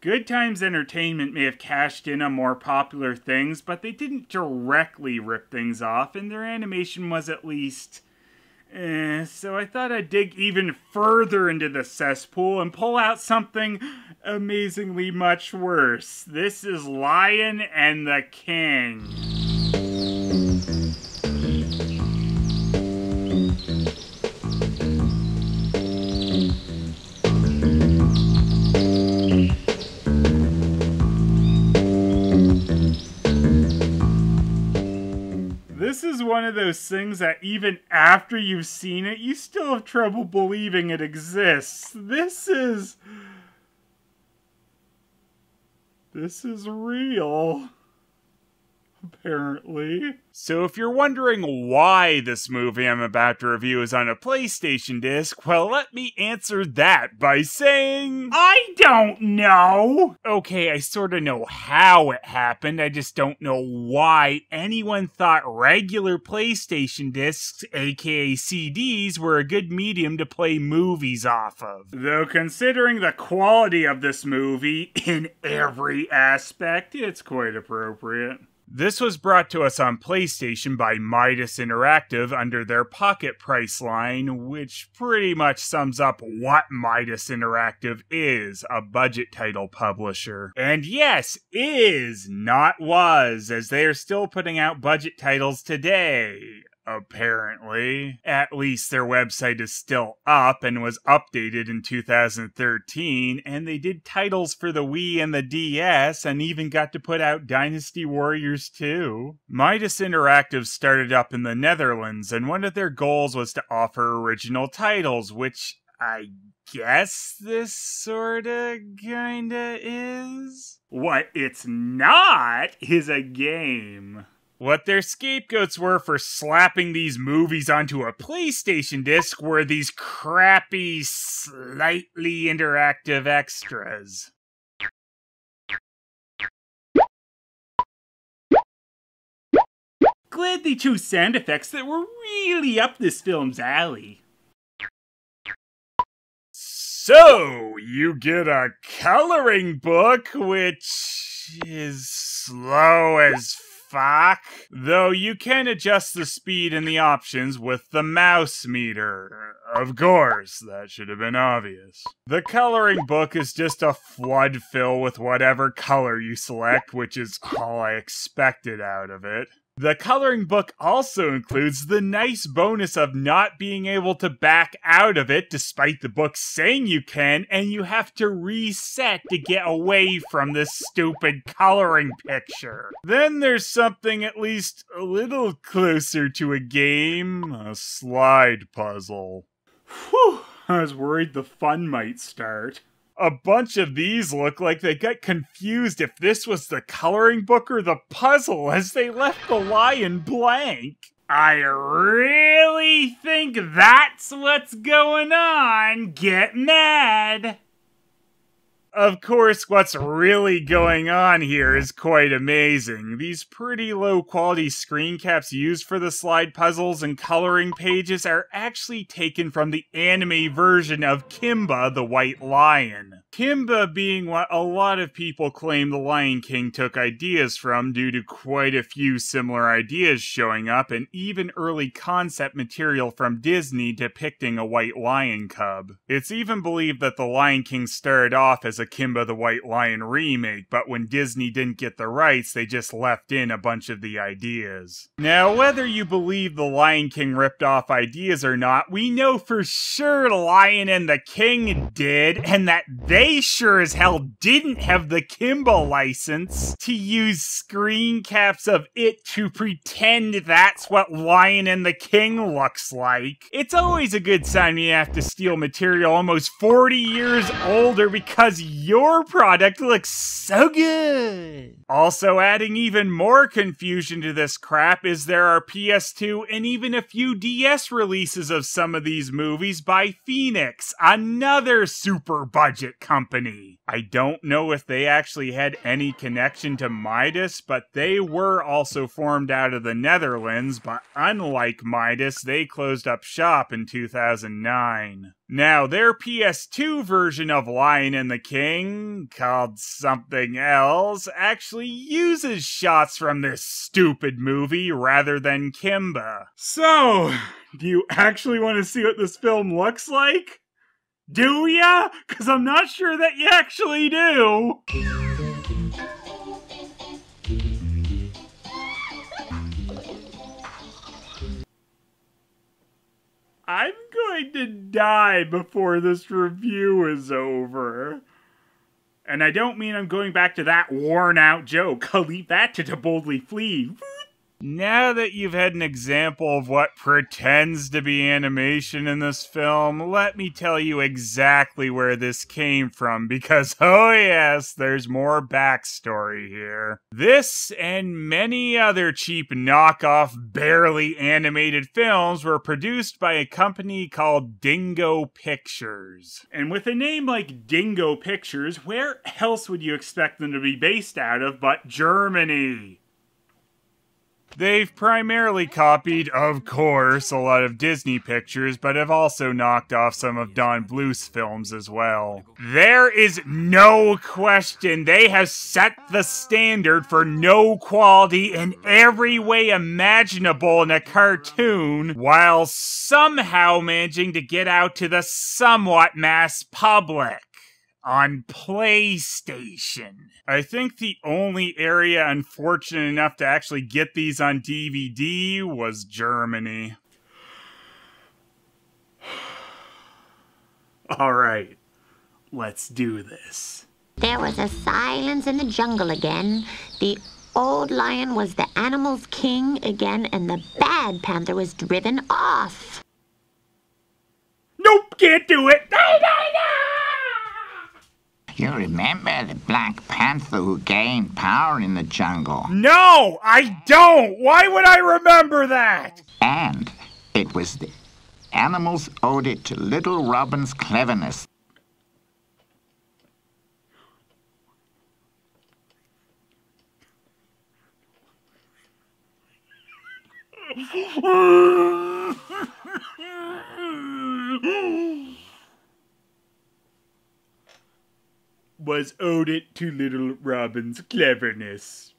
Good Times Entertainment may have cashed in on more popular things, but they didn't directly rip things off, and their animation was at least... so I thought I'd dig even further into the cesspool and pull out something amazingly much worse. This is Lion and the King. This is one of those things that even after you've seen it, you still have trouble believing it exists. This is real. Apparently. So if you're wondering why this movie I'm about to review is on a PlayStation disc, well, let me answer that by saying... I don't know! Okay, I sorta know how it happened, I just don't know why anyone thought regular PlayStation discs, aka CDs, were a good medium to play movies off of. Though considering the quality of this movie, in every aspect, it's quite appropriate. This was brought to us on PlayStation by Midas Interactive under their Pocket Price line, which pretty much sums up what Midas Interactive is, a budget title publisher. And yes, is, not was, as they are still putting out budget titles today. Apparently. At least their website is still up and was updated in 2013, and they did titles for the Wii and the DS, and even got to put out Dynasty Warriors 2. Midas Interactive started up in the Netherlands, and one of their goals was to offer original titles, which I guess this sorta kinda is? What it's not is a game. What their scapegoats were for slapping these movies onto a PlayStation disc were these crappy, slightly interactive extras. Glad they chose sound effects that were really up this film's alley. So, you get a coloring book, which is slow as fuck. Though you can adjust the speed and the options with the mouse meter. Of course, that should have been obvious. The coloring book is just a flood fill with whatever color you select, which is all I expected out of it. The coloring book also includes the nice bonus of not being able to back out of it despite the book saying you can, and you have to reset to get away from this stupid coloring picture. Then there's something at least a little closer to a game, a slide puzzle. Whew, I was worried the fun might start. A bunch of these look like they got confused if this was the coloring book or the puzzle as they left the lion blank. I really think that's what's going on. Get mad. Of course, what's really going on here is quite amazing. These pretty low-quality screen caps used for the slide puzzles and coloring pages are actually taken from the anime version of Kimba the White Lion. Kimba being what a lot of people claim the Lion King took ideas from due to quite a few similar ideas showing up and even early concept material from Disney depicting a white lion cub. It's even believed that the Lion King started off as a Kimba the White Lion remake, but when Disney didn't get the rights, they just left in a bunch of the ideas. Now, whether you believe the Lion King ripped off ideas or not, we know for sure Lion and the King did, and that they sure as hell didn't have the Kimba license to use screen caps of it to pretend that's what Lion and the King looks like. It's always a good sign when you have to steal material almost 40 years older because your product looks so good. Also adding even more confusion to this crap is there are PS2 and even a few DS releases of some of these movies by Phoenix, another super budget company. I don't know if they actually had any connection to Midas, but they were also formed out of the Netherlands, but unlike Midas, they closed up shop in 2009. Now, their PS2 version of Lion and the King, called something else, actually uses shots from this stupid movie rather than Kimba. So, do you actually want to see what this film looks like? Do ya? 'Cause I'm not sure that you actually do. I'm going to die before this review is over. And I don't mean I'm going back to that worn-out joke. I'll leave that to boldly flee. Now that you've had an example of what pretends to be animation in this film, let me tell you exactly where this came from, because oh yes, there's more backstory here. This and many other cheap knockoff, barely animated films were produced by a company called Dingo Pictures. And with a name like Dingo Pictures, where else would you expect them to be based out of but Germany? They've primarily copied, of course, a lot of Disney pictures, but have also knocked off some of Don Bluth's films as well. There is no question they have set the standard for no quality in every way imaginable in a cartoon, while somehow managing to get out to the somewhat mass public. On PlayStation. I think the only area unfortunate enough to actually get these on DVD was Germany. Alright, let's do this. There was a silence in the jungle again. The old lion was the animal's king again, and the bad panther was driven off. Nope, can't do it! You remember the Black Panther who gained power in the jungle? No, I don't! Why would I remember that? And it was the animals owed it to Little Robin's cleverness. Was owed it to Little Robin's cleverness.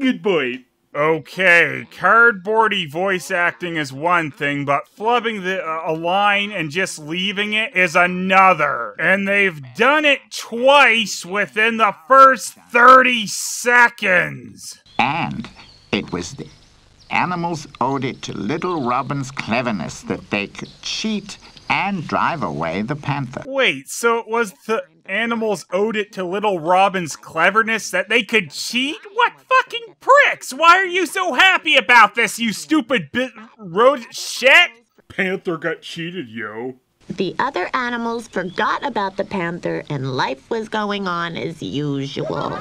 Good point. Okay, cardboardy voice acting is one thing, but flubbing a line and just leaving it is another. And they've done it twice within the first 30 seconds. And it was the animals owed it to Little Robin's cleverness that they could cheat and drive away the panther. Wait, so it was the animals owed it to Little Robin's cleverness that they could cheat? What fucking pricks? Why are you so happy about this, you stupid rodent shit? Panther got cheated, yo. The other animals forgot about the panther, and life was going on as usual.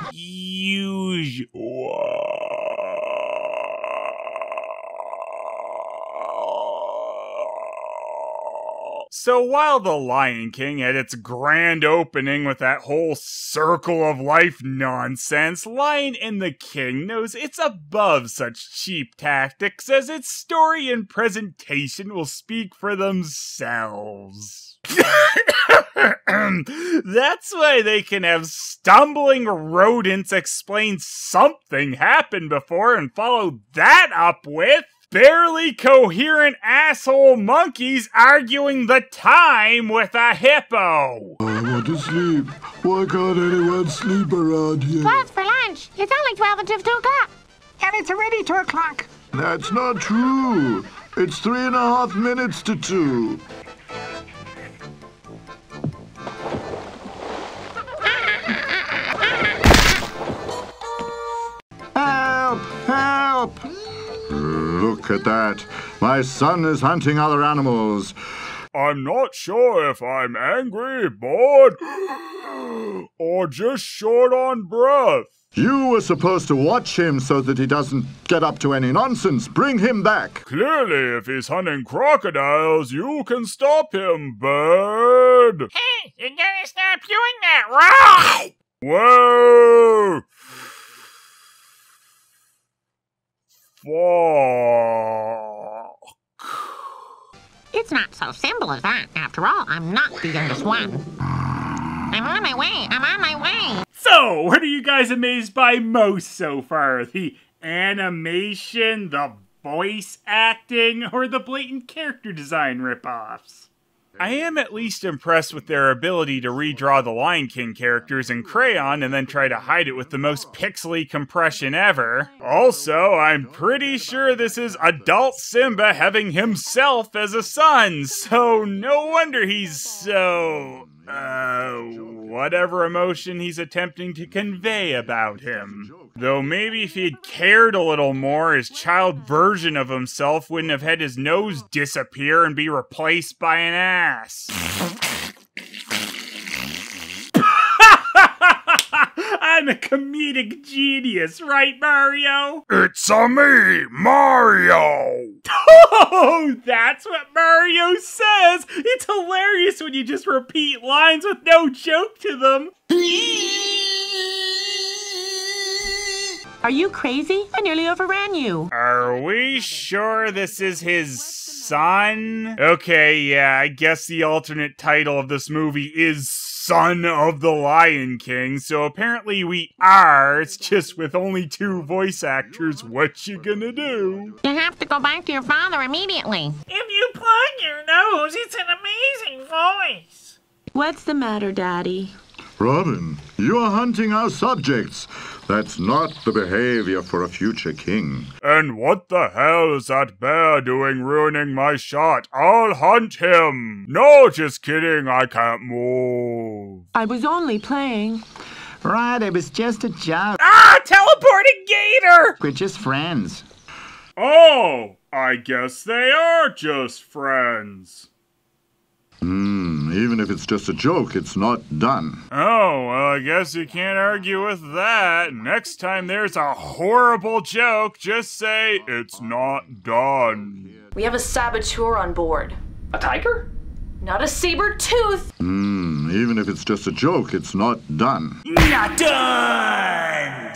So while The Lion King had its grand opening with that whole circle of life nonsense, Lion and the King knows it's above such cheap tactics, as its story and presentation will speak for themselves. That's why they can have stumbling rodents explain something happened before and follow that up with barely coherent asshole monkeys arguing the time with a hippo. I want to sleep. Why can't anyone sleep around here? 12 for lunch. It's only 12 until 2 o'clock. And it's already 2 o'clock. That's not true. It's 3.5 minutes to 2. Help! Help! Look at that. My son is hunting other animals. I'm not sure if I'm angry, bored, or just short on breath? You were supposed to watch him so that he doesn't get up to any nonsense. Bring him back. Clearly, if he's hunting crocodiles, you can stop him, bird. Hey, you gotta stop doing that, right? Whoa! Fuck. It's not so simple as that. After all, I'm not the youngest one. I'm on my way. I'm on my way. So, what are you guys amazed by most so far? The animation, the voice acting, or the blatant character design ripoffs? I am at least impressed with their ability to redraw the Lion King characters in crayon and then try to hide it with the most pixely compression ever. Also, I'm pretty sure this is adult Simba having himself as a son, so no wonder he's so... whatever emotion he's attempting to convey about him. Though maybe if he'd cared a little more, his child version of himself wouldn't have had his nose disappear and be replaced by an ass. I'm a comedic genius, right, Mario? It's a me, Mario! Oh, that's what Mario says! It's hilarious when you just repeat lines with no joke to them. Are you crazy? I nearly overran you. Are we sure this is his son? Okay, yeah, I guess the alternate title of this movie is Son of the Lion King, so apparently we are. It's just with only 2 voice actors. What you gonna do? You have to go back to your father immediately. If you plug your nose, it's an amazing voice. What's the matter, Daddy? Robin, you are hunting our subjects. That's not the behavior for a future king. And what the hell is that bear doing ruining my shot? I'll hunt him! No, just kidding, I can't move. I was only playing. Right, it was just a joke. Ah, teleporting gator! We're just friends. Oh, I guess they are just friends. Even if it's just a joke, it's not done. Oh, well, I guess you can't argue with that. Next time there's a horrible joke, just say, it's not done. We have a saboteur on board. A tiger? Not a saber tooth. Even if it's just a joke, it's not done. Not done!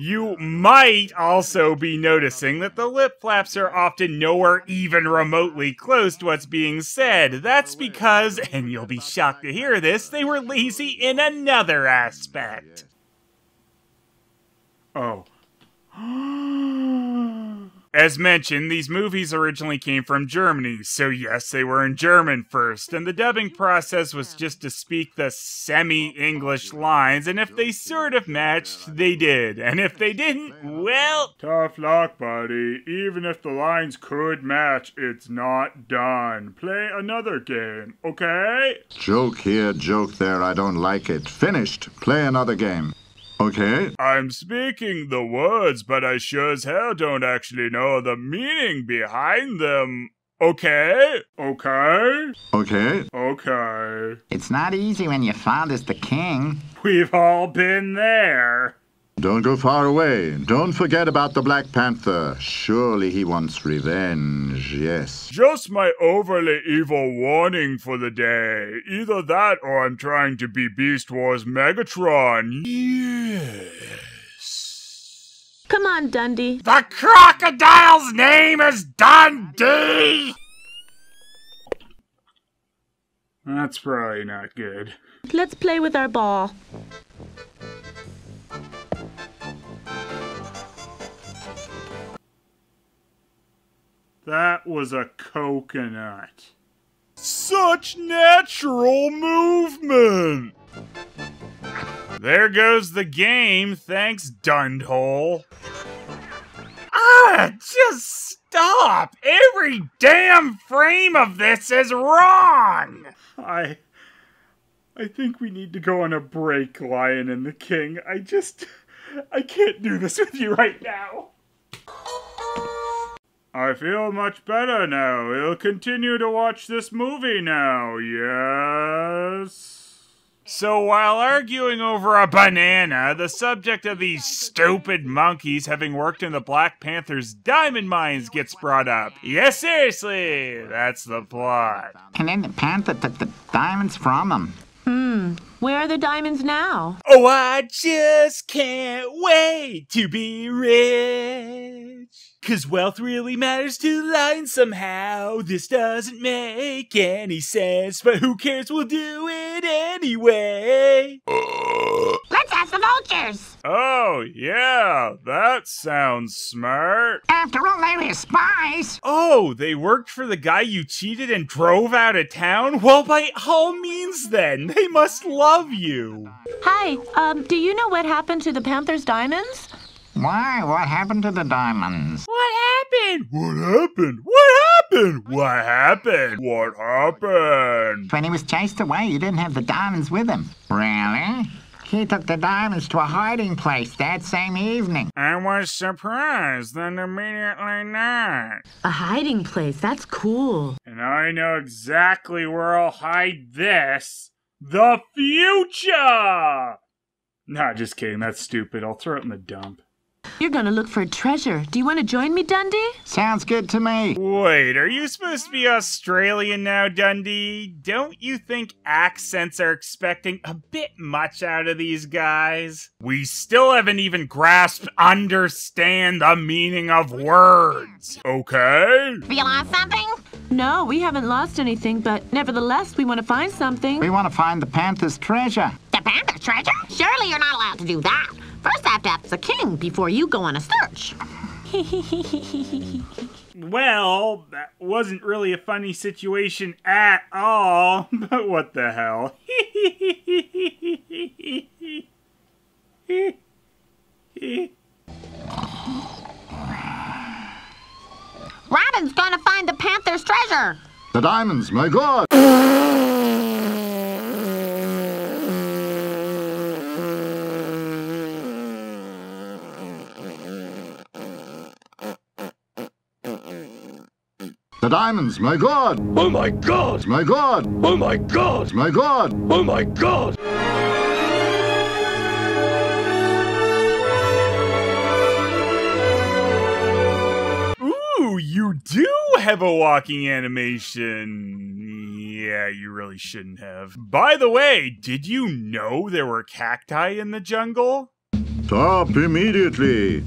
You might also be noticing that the lip flaps are often nowhere even remotely close to what's being said. That's because, and you'll be shocked to hear this, they were lazy in another aspect. Oh. As mentioned, these movies originally came from Germany, so yes, they were in German first, and the dubbing process was just to speak the semi-English lines, and if they sort of matched, they did, and if they didn't, well... Tough luck, buddy. Even if the lines could match, it's not done. Play another game, okay? Joke here, joke there, I don't like it. Finished. Play another game. Okay. I'm speaking the words, but I sure as hell don't actually know the meaning behind them. Okay? Okay? Okay. Okay. It's not easy when your father's the king. We've all been there. Don't go far away. Don't forget about the Black Panther. Surely he wants revenge, yes. Just my overly evil warning for the day. Either that or I'm trying to be Beast Wars Megatron. Yes. Come on, Dundee. The crocodile's name is Dundee! That's probably not good. Let's play with our ball. That was a coconut. Such natural movement! There goes the game, thanks, Dundhole. Ah, just stop! Every damn frame of this is wrong! I think we need to go on a break, Lion and the King. I can't do this with you right now. I feel much better now. We'll continue to watch this movie now, yes? So while arguing over a banana, the subject of these stupid monkeys having worked in the Black Panther's diamond mines gets brought up. Yes, seriously, that's the plot. And then the panther took the diamonds from him. Where are the diamonds now? Oh, I just can't wait to be rich. 'Cause wealth really matters to lions somehow. This doesn't make any sense, but who cares? We'll do it anyway. Let's ask the vultures. Oh, yeah, that sounds smart. After all, they were spies. Oh, they worked for the guy you cheated and drove out of town? Well, by all means then, they must love you. Hi, do you know what happened to the Panther's diamonds? Why? What happened to the diamonds? What happened? What happened? What happened? What happened? What happened? When he was chased away, he didn't have the diamonds with him. Really? He took the diamonds to a hiding place that same evening. I was surprised, then immediately not. A hiding place, that's cool. And I know exactly where I'll hide this. The future! Nah, just kidding, that's stupid. I'll throw it in the dump. You're gonna look for a treasure. Do you want to join me, Dundee? Sounds good to me. Wait, are you supposed to be Australian now, Dundee? Don't you think accents are expecting a bit much out of these guys? We still haven't even grasped, understand the meaning of words, okay? You lost something? No, we haven't lost anything, but nevertheless, we want to find something. We want to find the panther's treasure. The panther's treasure? Surely you're not allowed to do that. First, I have to ask the king before you go on a search. Well, that wasn't really a funny situation at all, but what the hell? Robin's gonna find the panther's treasure. The diamonds, my God! The diamonds, my God! Oh my God! My God! Oh my God! My God! Oh my God! Ooh, you do have a walking animation. Yeah, you really shouldn't have. By the way, did you know there were cacti in the jungle? Stop immediately!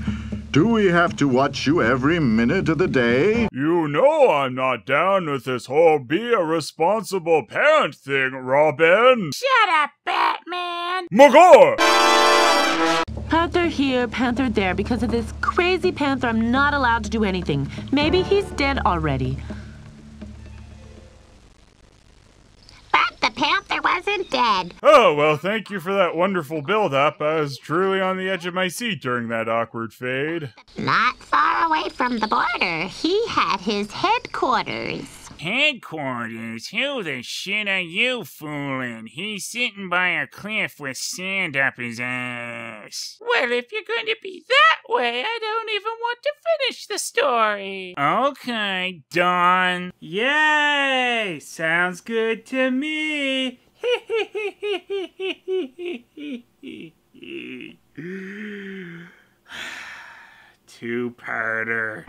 Do we have to watch you every minute of the day? You know I'm not down with this whole be a responsible parent thing, Robin. Shut up, Batman! Magor! Panther here, Panther there. Because of this crazy panther, I'm not allowed to do anything. Maybe he's dead already. But the panther wasn't dead. Oh, well, thank you for that wonderful build-up. I was truly on the edge of my seat during that awkward fade. Not far away from the border, he had his headquarters. Headquarters? Who the shit are you fooling? He's sitting by a cliff with sand up his ass. Well, if you're going to be that way, I don't even want to finish the story. Okay, done. Yay! Sounds good to me. Two-parter.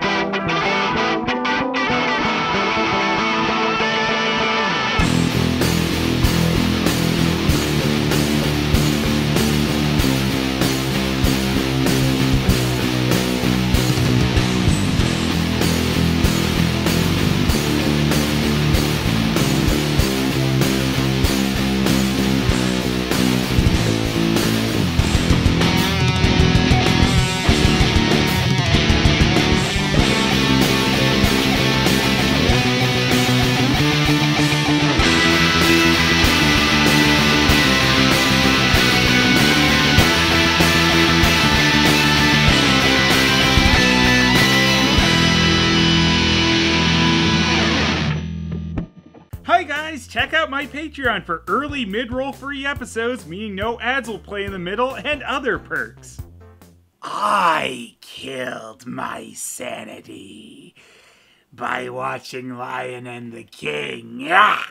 Hi guys, check out my Patreon for early mid-roll free episodes, meaning no ads will play in the middle, and other perks. I killed my sanity by watching Lion and the King. Ah!